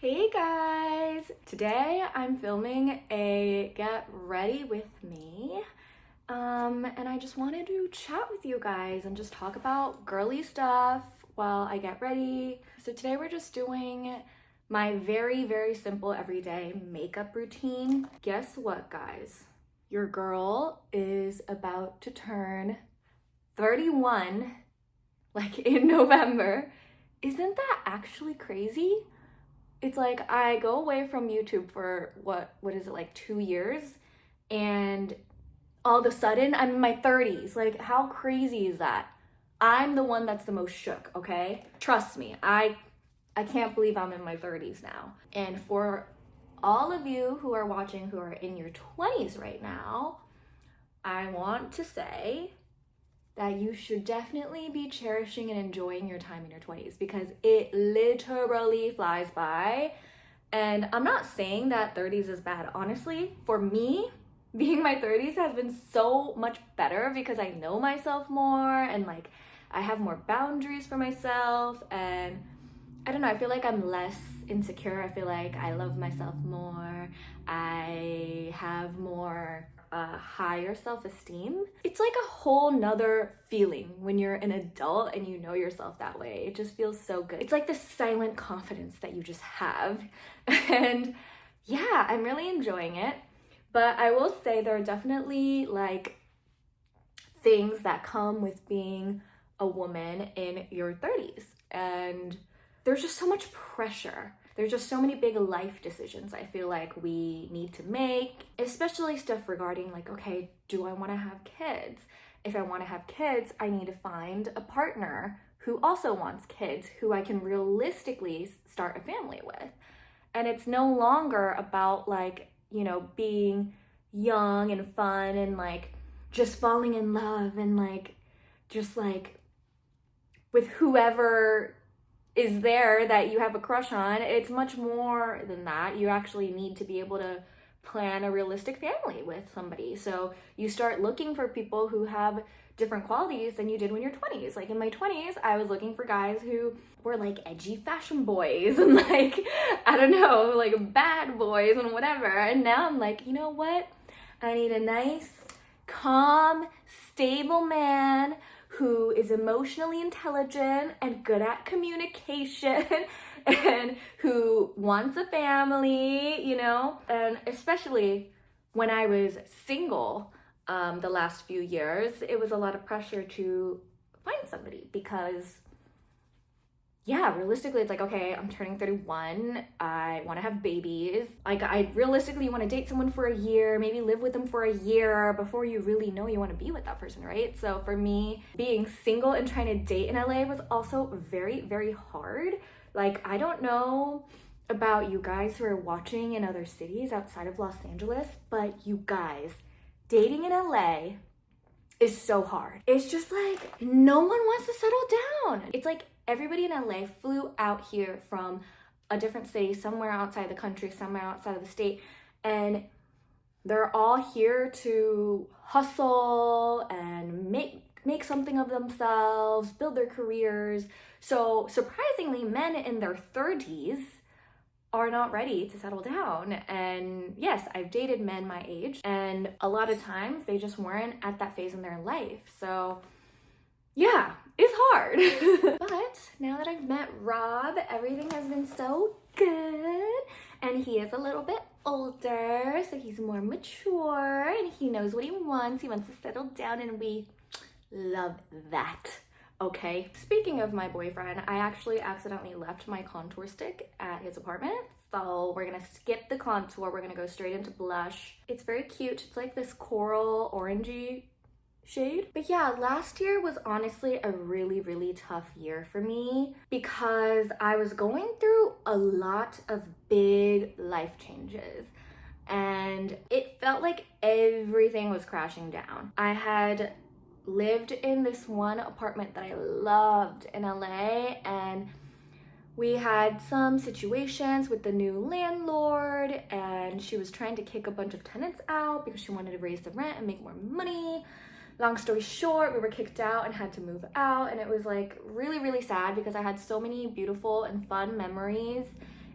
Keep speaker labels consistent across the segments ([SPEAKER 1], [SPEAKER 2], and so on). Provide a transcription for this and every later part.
[SPEAKER 1] Hey guys! Today I'm filming a get ready with me. And I just wanted to chat with you guys and just talk about girly stuff while I get ready. So today we're just doing my very simple everyday makeup routine. Guess what, guys? Your girl is about to turn 31, like in November. Isn't that actually crazy? It's like I go away from YouTube for what is it, like 2 years, and all of a sudden I'm in my 30s. Like, how crazy is that? I'm the one that's the most shook, okay? Trust me, I can't believe I'm in my 30s now. And for all of you who are watching who are in your 20s right now, I want to say that you should definitely be cherishing and enjoying your time in your 20s because it literally flies by. And I'm not saying that 30s is bad. Honestly, for me, being my 30s has been so much better because I know myself more and like I have more boundaries for myself, and I don't know, I feel like I'm less insecure. I feel like I love myself more. I have more higher self-esteem. It's like a whole nother feeling when you're an adult and you know yourself that way. It just feels so good. It's like this silent confidence that you just have. And yeah, I'm really enjoying it. But I will say there are definitely like things that come with being a woman in your 30s. And there's just so much pressure. There's just so many big life decisions I feel like we need to make, especially stuff regarding like, okay, do I want to have kids? If I want to have kids, I need to find a partner who also wants kids, who I can realistically start a family with. And it's no longer about like, you know, being young and fun and like just falling in love and like just like with whoever is there that you have a crush on. It's much more than that. You actually need to be able to plan a realistic family with somebody. So you start looking for people who have different qualities than you did when you're 20s. Like in my 20s, I was looking for guys who were like edgy fashion boys and like, I don't know, like bad boys and whatever. And now I'm like, you know what? I need a nice, calm, stable man who is emotionally intelligent and good at communication and who wants a family, you know? And especially when I was single the last few years, it was a lot of pressure to find somebody because yeah, realistically, it's like, okay, I'm turning 31. I want to have babies. Like, I realistically want to date someone for a year, maybe live with them for a year before you really know you want to be with that person, right? So for me, being single and trying to date in LA was also very hard. Like, I don't know about you guys who are watching in other cities outside of Los Angeles, but you guys, dating in LA is so hard. It's just like, no one wants to settle down. It's like, everybody in LA flew out here from a different city, somewhere outside the country, somewhere outside of the state, and they're all here to hustle and make something of themselves, build their careers. So surprisingly, men in their 30s are not ready to settle down. And yes, I've dated men my age, and a lot of times they just weren't at that phase in their life. So yeah, it's hard. But now that I've met Rob, everything has been so good. And he is a little bit older, so he's more mature and he knows what he wants. He wants to settle down, and we love that. Okay. Speaking of my boyfriend, I actually accidentally left my contour stick at his apartment. So we're gonna skip the contour. We're gonna go straight into blush. It's very cute. It's like this coral orangey shade. But yeah, last year was honestly a really tough year for me because I was going through a lot of big life changes and it felt like everything was crashing down. I had lived in this one apartment that I loved in LA, and we had some situations with the new landlord, and she was trying to kick a bunch of tenants out because she wanted to raise the rent and make more money. Long story short, we were kicked out and had to move out, and it was like really sad because I had so many beautiful and fun memories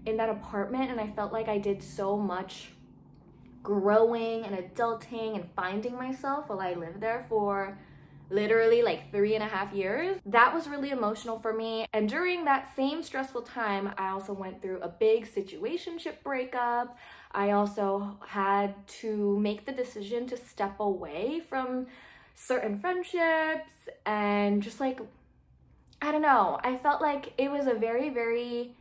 [SPEAKER 1] in that apartment, and I felt like I did so much growing and adulting and finding myself while I lived there for literally like 3.5 years. That was really emotional for me. And during that same stressful time, I also went through a big situationship breakup. I also had to make the decision to step away from certain friendships, and just like, I don't know, I felt like it was a very, very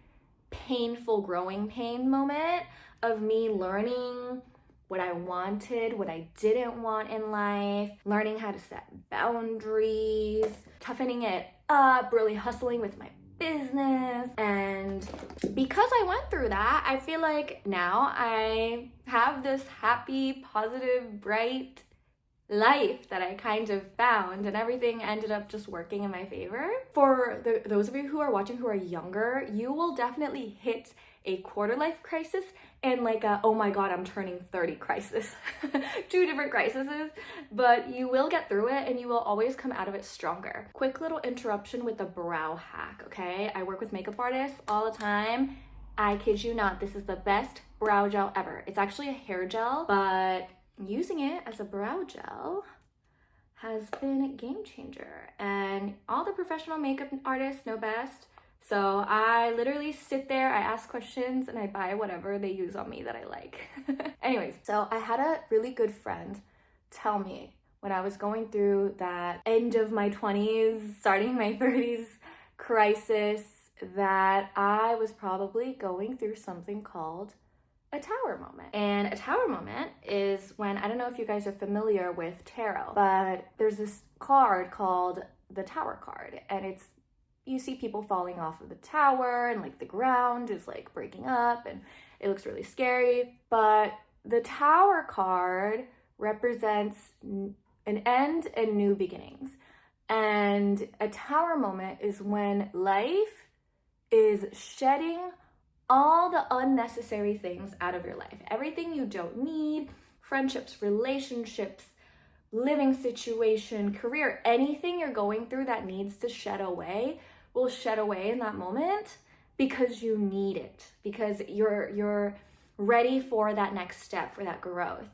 [SPEAKER 1] painful growing pain moment of me learning what I wanted, what I didn't want in life, learning how to set boundaries, toughening it up, really hustling with my business. And because I went through that, I feel like now I have this happy, positive, bright life that I kind of found, and everything ended up just working in my favor. For those of you who are watching who are younger, you will definitely hit a quarter life crisis and like a, oh my god, I'm turning 30 crisis. Two different crises, but you will get through it and you will always come out of it stronger. Quick little interruption with the brow hack, okay? I work with makeup artists all the time. I kid you not, this is the best brow gel ever. It's actually a hair gel, but using it as a brow gel has been a game changer, and all the professional makeup artists know best. So I literally sit there, I ask questions, and I buy whatever they use on me that I like. Anyways, so I had a really good friend tell me when I was going through that end of my 20s, starting my 30s crisis, that I was probably going through something called a tower moment. And a tower moment is when, I don't know if you guys are familiar with tarot, but there's this card called the tower card, and it's, you see people falling off of the tower and like the ground is like breaking up and it looks really scary. But the tower card represents an end and new beginnings. And a tower moment is when life is shedding all the unnecessary things out of your life. Everything you don't need, friendships, relationships, living situation, career, anything you're going through that needs to shed away will shed away in that moment because you need it, because you're ready for that next step, for that growth.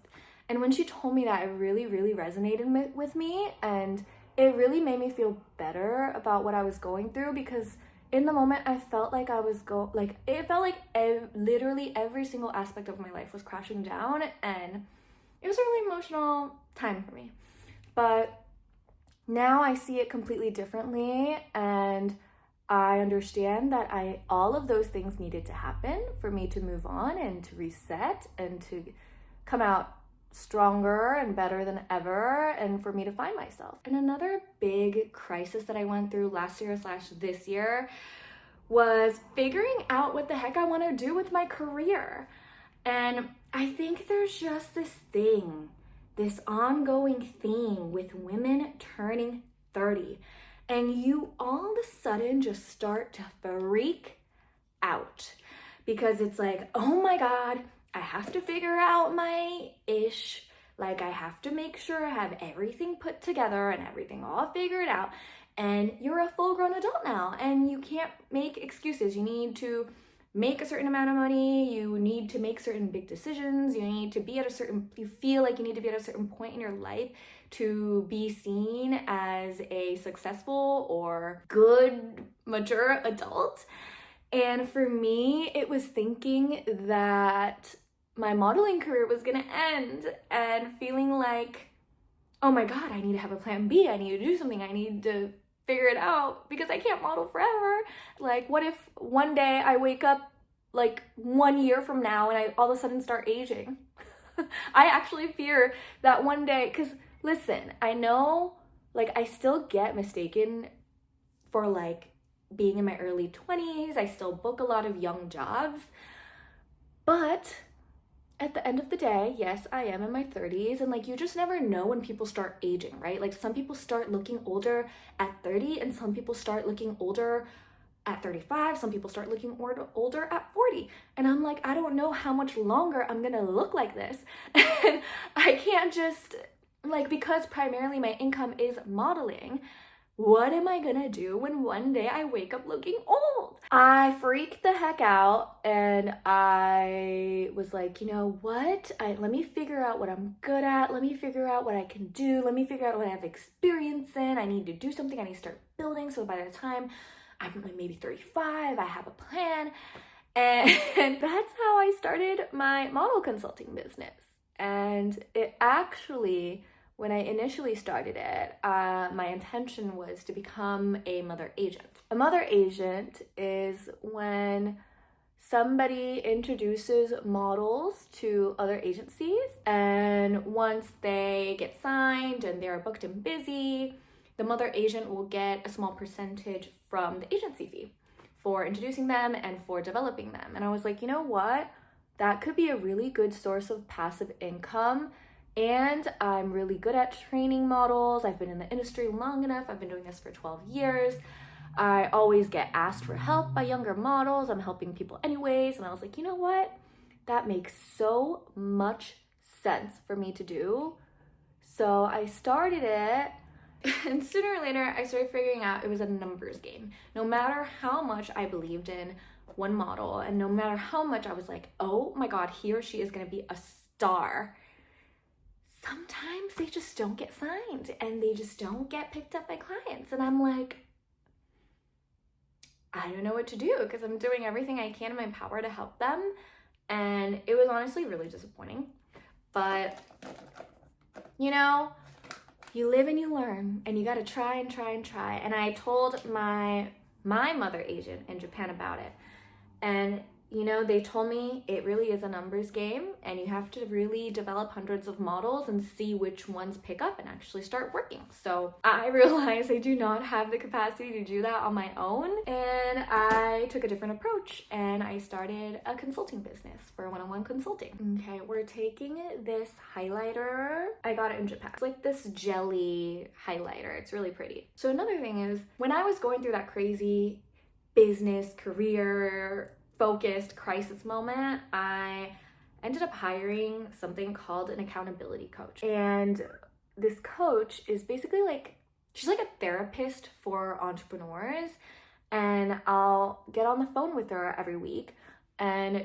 [SPEAKER 1] And when she told me that, it really, really resonated with me, and it really made me feel better about what I was going through, because in the moment I felt like I was it felt like literally every single aspect of my life was crashing down, and it was a really emotional time for me. But now I see it completely differently, and I understand that all of those things needed to happen for me to move on and to reset and to come out stronger and better than ever, and for me to find myself. And another big crisis that I went through last year / this year was figuring out what the heck I want to do with my career. And I think there's just this ongoing theme with women turning 30, and you all of a sudden just start to freak out because it's like, oh my god, I have to figure out my ish. Like, I have to make sure I have everything put together and everything all figured out. And you're a full-grown adult now, and you can't make excuses. You need to make a certain amount of money. You need to make certain big decisions. You need to be at you feel like you need to be at a certain point in your life to be seen as a successful or good, mature adult. And for me, it was thinking that my modeling career was gonna end, and feeling like, oh my god, I need to have a plan B. I need to do something. I need to figure it out because I can't model forever. Like, what if one day I wake up like 1 year from now and I all of a sudden start aging? I actually fear that one day, because listen, I know, like, I still get mistaken for like being in my early 20s. I still book a lot of young jobs, but at the end of the day, yes, I am in my 30s, and like, you just never know when people start aging, right? Like, some people start looking older at 30, and some people start looking older at 35, some people start looking older at 40. And I'm like, I don't know how much longer I'm gonna look like this. And I can't just, like, because primarily my income is modeling, what am I gonna do when one day I wake up looking old? I freaked the heck out and I was like, you know what? Let me figure out what I'm good at. Let me figure out what I can do. Let me figure out what I have experience in. I need to do something. I need to start building. So by the time I'm like maybe 35, I have a plan. And that's how I started my model consulting business. And it actually, when I initially started it, my intention was to become a mother agent. A mother agent is when somebody introduces models to other agencies, and once they get signed and they're booked and busy, the mother agent will get a small percentage from the agency fee for introducing them and for developing them. And I was like, you know what? That could be a really good source of passive income. And I'm really good at training models. I've been in the industry long enough. I've been doing this for 12 years. I always get asked for help by younger models. I'm helping people anyways. And I was like, you know what? That makes so much sense for me to do. So I started it. And sooner or later, I started figuring out it was a numbers game. No matter how much I believed in one model, and no matter how much I was like, oh my God, he or she is gonna be a star, sometimes they just don't get signed and they just don't get picked up by clients. And I'm like, I don't know what to do because I'm doing everything I can in my power to help them. And it was honestly really disappointing. But, you know, you live and you learn, and you gotta try and try and try. And I told my mother agent in Japan about it. And, you know, they told me it really is a numbers game, and you have to really develop hundreds of models and see which ones pick up and actually start working. So I realized I do not have the capacity to do that on my own, and I took a different approach, and I started a consulting business for one-on-one consulting. Okay, we're taking this highlighter. I got it in Japan. It's like this jelly highlighter. It's really pretty. So another thing is, when I was going through that crazy business, career, focused crisis moment, I ended up hiring something called an accountability coach. And this coach is basically like, she's like a therapist for entrepreneurs. And I'll get on the phone with her every week, and,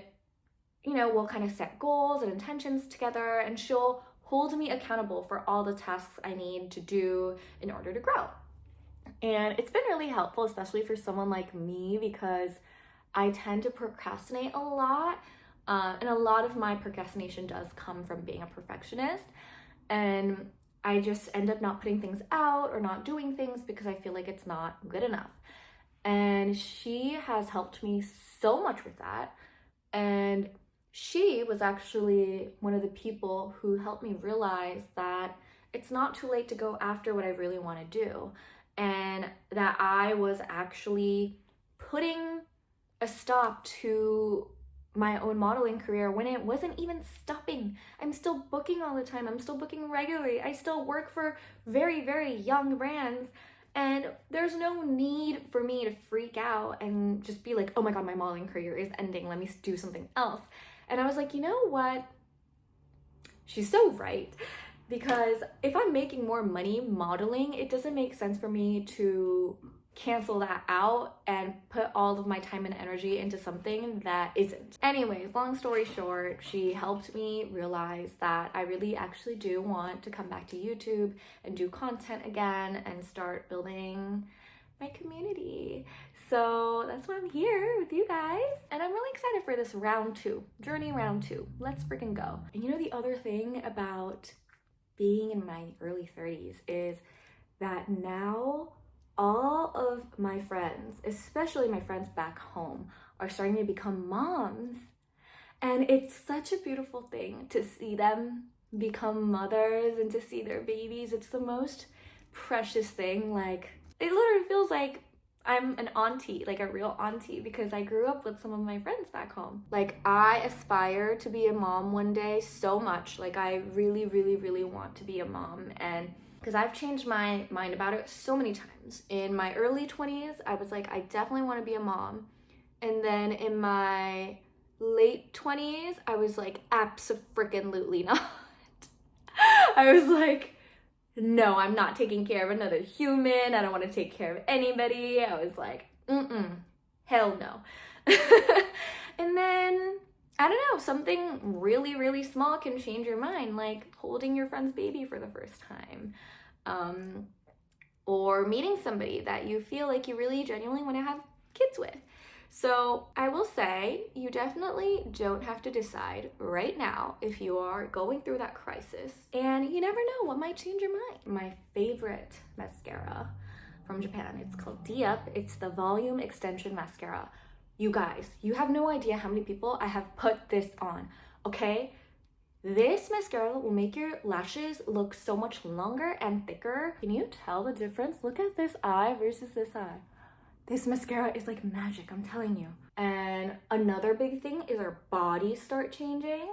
[SPEAKER 1] you know, we'll kind of set goals and intentions together, and she'll hold me accountable for all the tasks I need to do in order to grow. And it's been really helpful, especially for someone like me, because I tend to procrastinate a lot. And a lot of my procrastination does come from being a perfectionist. And I just end up not putting things out or not doing things because I feel like it's not good enough. And she has helped me so much with that. And she was actually one of the people who helped me realize that it's not too late to go after what I really want to do. And that I was actually putting a stop to my own modeling career when it wasn't even stopping. I'm still booking all the time. I'm still booking regularly. I still work for very, very young brands. And there's no need for me to freak out and just be like, oh my God, my modeling career is ending. Let me do something else. And I was like, you know what? She's so right. Because if I'm making more money modeling, it doesn't make sense for me to cancel that out and put all of my time and energy into something that isn't. Anyways, long story short, she helped me realize that I really actually do want to come back to YouTube and do content again and start building my community. So that's why I'm here with you guys. And I'm really excited for this journey round two. Let's freaking go. And you know, the other thing about being in my early 30s is that now all of my friends, especially my friends back home, are starting to become moms. And it's such a beautiful thing to see them become mothers and to see their babies. It's the most precious thing. Like, it literally feels like I'm an auntie, like a real auntie, because I grew up with some of my friends back home. Like, I aspire to be a mom one day so much. Like, I really, really, really want to be a mom. And because I've changed my mind about it so many times. In my early 20s, I was like, I definitely want to be a mom. And then in my late 20s, I was like, abso-freaking-lutely not. I was like, no, I'm not taking care of another human. I don't want to take care of anybody. I was like, hell no. And then, I don't know, something really, really small can change your mind, like holding your friend's baby for the first time. Or meeting somebody that you feel like you really genuinely want to have kids with. So I will say you definitely don't have to decide right now if you are going through that crisis, and you never know what might change your mind. My favorite mascara from Japan, it's called D-Up. It's the Volume Extension Mascara. You guys, you have no idea how many people I have put this on, okay? This mascara will make your lashes look so much longer and thicker. Can you tell the difference? Look at this eye versus this eye. This mascara is like magic, I'm telling you. And another big thing is our bodies start changing.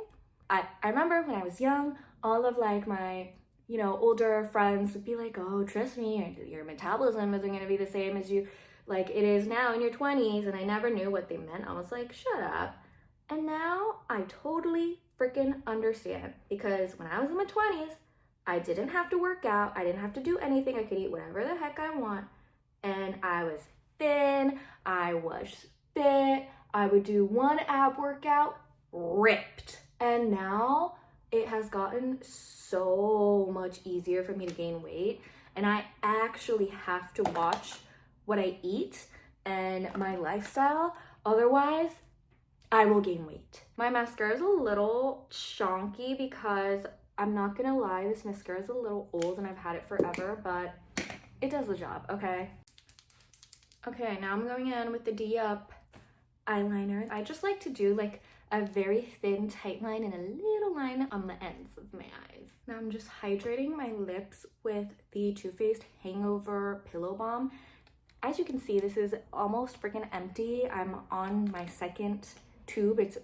[SPEAKER 1] I remember when I was young, all of like my, older friends would be like, oh, trust me, your metabolism isn't gonna be the same as you, like it is now in your 20s. And I never knew what they meant. I was like, shut up. And now I totally freaking understand, because when I was in my 20s, I didn't have to work out. I didn't have to do anything. I could eat whatever the heck I want. And I was thin, I was fit, I would do one ab workout, ripped. And now it has gotten so much easier for me to gain weight, and I actually have to watch what I eat and my lifestyle, otherwise I will gain weight. My mascara is a little chonky because I'm not gonna lie, this mascara is a little old and I've had it forever, but it does the job, okay? Okay, now I'm going in with the D-Up eyeliner. I just like to do like a very thin, tight line and a little line on the ends of my eyes. Now I'm just hydrating my lips with the Too Faced Hangover Pillow Balm. As you can see, this is almost freaking empty. I'm on my second tube. It's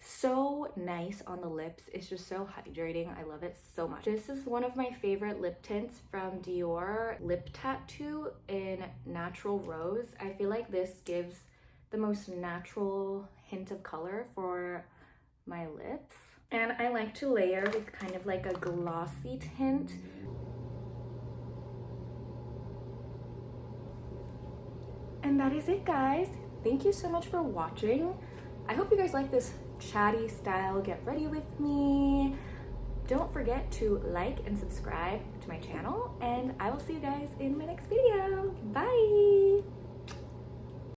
[SPEAKER 1] so nice on the lips. It's just so hydrating. I love it so much. This is one of my favorite lip tints from Dior, Lip Tattoo in Natural Rose. I feel like this gives the most natural hint of color for my lips. And I like to layer with kind of like a glossy tint. And that is it, guys. Thank you so much for watching. I hope you guys like this chatty style get ready with me. Don't forget to like and subscribe to my channel, and I will see you guys in my next video. Bye.